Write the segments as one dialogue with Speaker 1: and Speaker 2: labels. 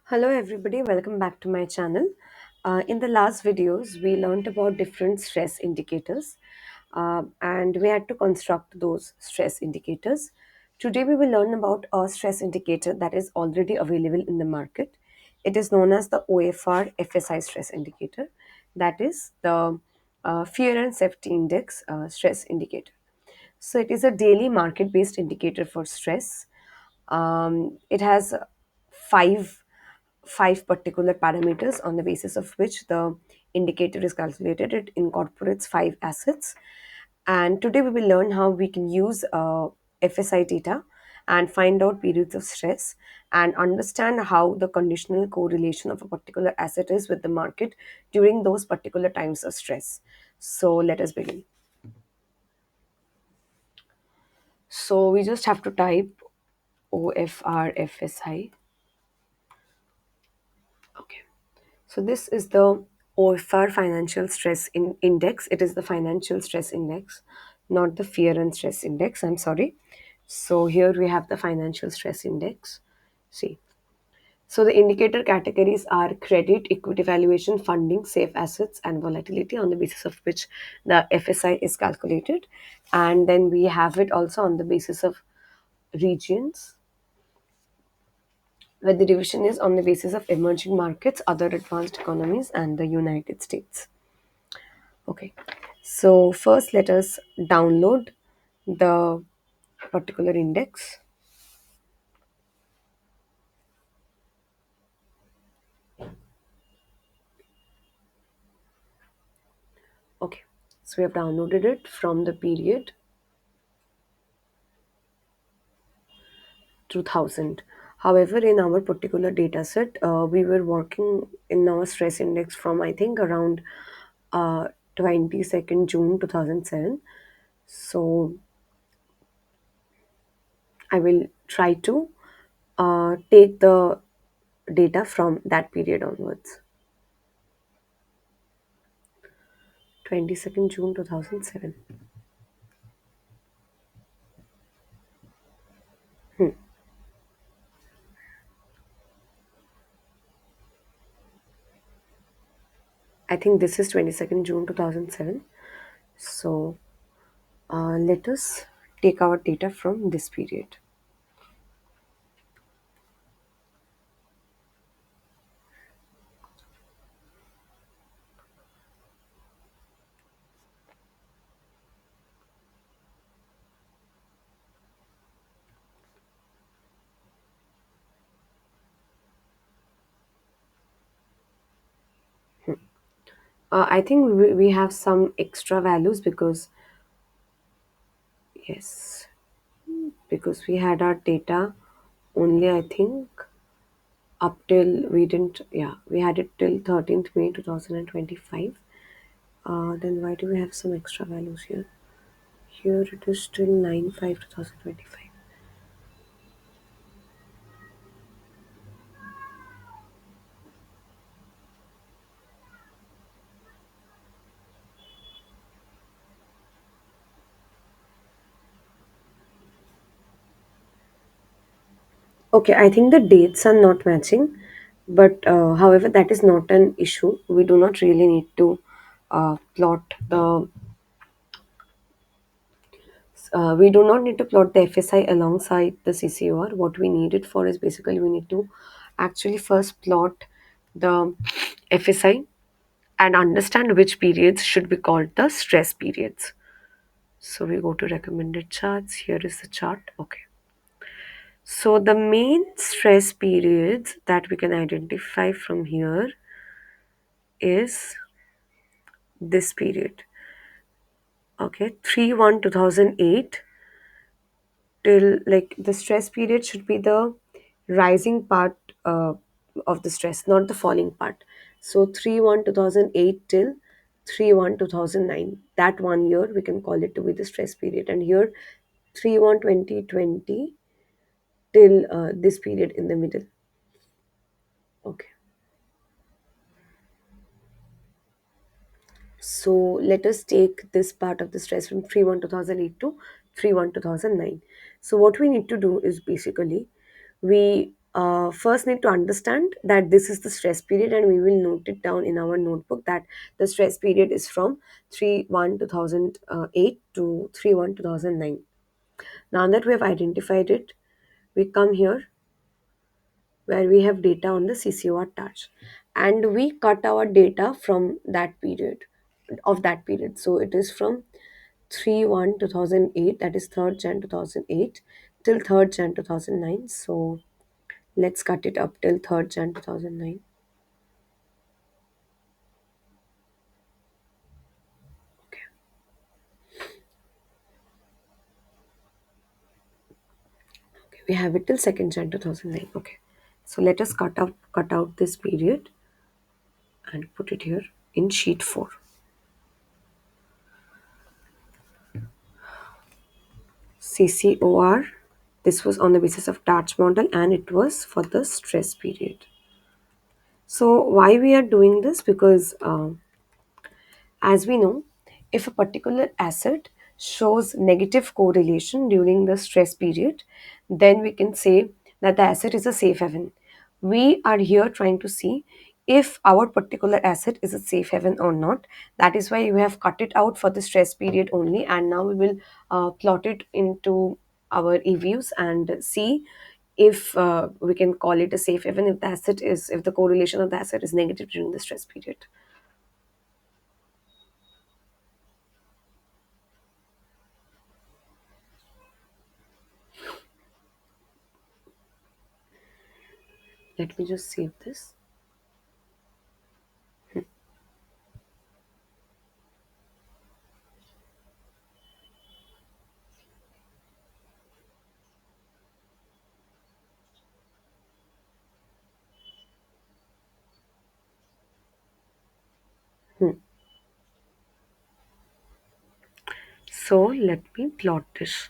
Speaker 1: Hello everybody, welcome back to my channel. In the last videos, we learned about different stress indicators and we had to construct those stress indicators. Today we will learn about a stress indicator that is already available in the market. It is known as the OFR FSI stress indicator, that is the Fear and Safety Index stress indicator. So it is a daily market based indicator for stress. It has five five particular parameters on the basis of which the indicator is calculated. It incorporates five assets. And today we will learn how we can use FSI data and find out periods of stress and understand how the conditional correlation of a particular asset is with the market during those particular times of stress. So let us begin. So we just have to type OFRFSI. Okay. So this is the OFR financial stress index. It is the financial stress index, not the fear and stress index. I'm sorry. So here we have the financial stress index. See. So the indicator categories are credit, equity valuation, funding, safe assets, and volatility, on the basis of which the FSI is calculated. And then we have it also on the basis of regions, where the division is on the basis of emerging markets, other advanced economies, and the United States. Okay, so first let us download the particular index. Okay, so we have downloaded it from the period 2000. However, in our particular data set, we were working in our stress index from I think around 22nd June 2007. So I will try to take the data from that period onwards. 22nd June 2007. I think this is 22nd June 2007. So let us take our data from this period. I think we have some extra values because, yes, because we had our data only, I think, up till we didn't, yeah, we had it till 13th May 2025. Then why do we have some extra values here? Here it is till 9/5 2025. Okay, I think the dates are not matching, but however, that is not an issue. We do not really need to plot the. We do not need to plot the FSI alongside the CCOR. What we need it for is basically we need to actually first plot the FSI and understand which periods should be called the stress periods. So we go to recommended charts. Here is the chart. Okay. So the main stress periods that we can identify from here is this period. Okay, 3/1/2008 till, like, the stress period should be the rising part of the stress, not the falling part. So 3/1/2008 till 3/1/2009. That 1 year we can call it to be the stress period. And here 3/1/2020 till this period in the middle. Okay. So let us take this part of the stress from 3/1/2008 to 3/1/2009. So what we need to do is basically we first need to understand that this is the stress period, and we will note it down in our notebook that the stress period is from 3/1/2008 to 3/1/2009. Now that we have identified it, we come here where we have data on the CCOR touch, and we cut our data from that period, of that period. So it is from 3/1/2008, that is 3rd Jan 2008, till 3rd Jan 2009. So let's cut it up till 3rd Jan 2009. Okay, we have it till 2nd Jan 2009. Okay, so let us cut out this period and put it here in sheet 4. CCOR, this was on the basis of Dutch model, and it was for the stress period. So why we are doing this? Because as we know, if a particular asset shows negative correlation during the stress period, then we can say that the asset is a safe haven. We are here trying to see if our particular asset is a safe haven or not. That is why we have cut it out for the stress period only, and now we will plot it into our EViews and see if we can call it a safe haven if the correlation of the asset is negative during the stress period. Let me just save this. Hmm. So let me plot this.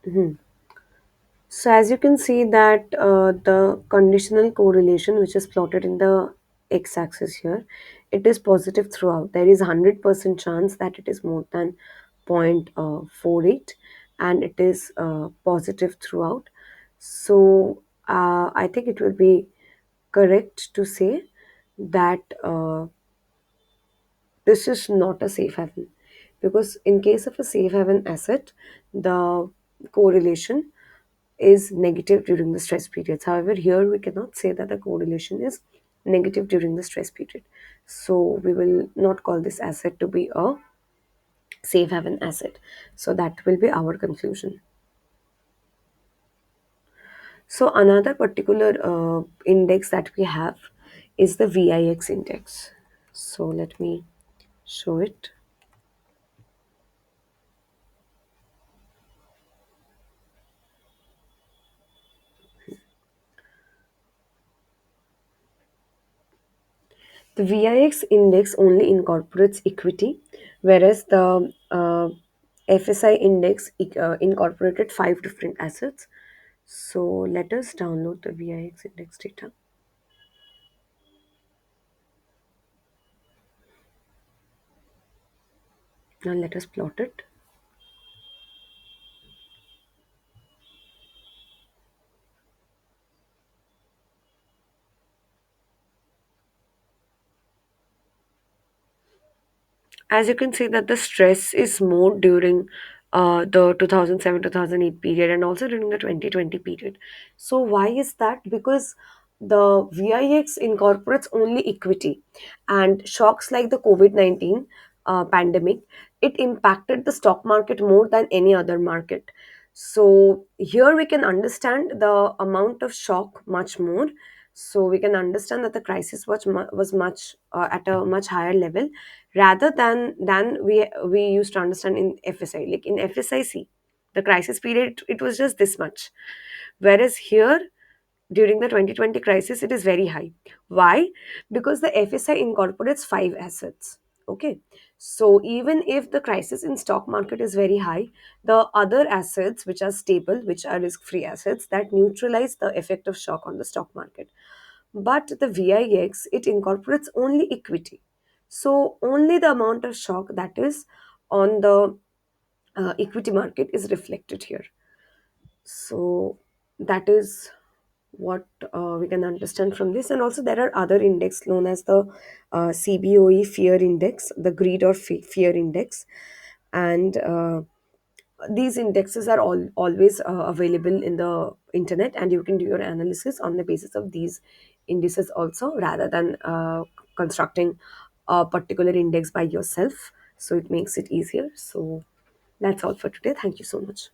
Speaker 1: Mhm. So as you can see that the conditional correlation which is plotted in the x-axis here, it is positive throughout. There is 100% chance that it is more than 0.48, and it is positive throughout. So I think it will be correct to say that this is not a safe haven, because in case of a safe haven asset, the correlation is negative during the stress periods. However, here we cannot say that the correlation is negative during the stress period, so we will not call this asset to be a safe haven asset. So that will be our conclusion. So another particular index that we have is the VIX index. So let me show it. The VIX index only incorporates equity, whereas the FSI index incorporated 5 different assets. So let us download the VIX index data. Now let us plot it. As you can see that the stress is more during the 2007-2008 period, and also during the 2020 period. So why is that? Because the VIX incorporates only equity, and shocks like the COVID-19 pandemic, it impacted the stock market more than any other market. So here we can understand the amount of shock much more. So we can understand that the crisis was much at a much higher level, rather than we used to understand in FSI. Like in FSIC, the crisis period, it was just this much, whereas here during the 2020 crisis it is very high. Why? Because the FSI incorporates 5 assets. Okay, so even if the crisis in stock market is very high, the other assets which are stable, which are risk free assets, that neutralize the effect of shock on the stock market. But the VIX, it incorporates only equity. So only the amount of shock that is on the equity market is reflected here. So that is what we can understand from this. And also there are other index known as the CBOE fear index, the greed or fear index. And these indexes are always available in the internet, and you can do your analysis on the basis of these indices also, rather than constructing a particular index by yourself. So it makes it easier. So that's all for today. Thank you so much.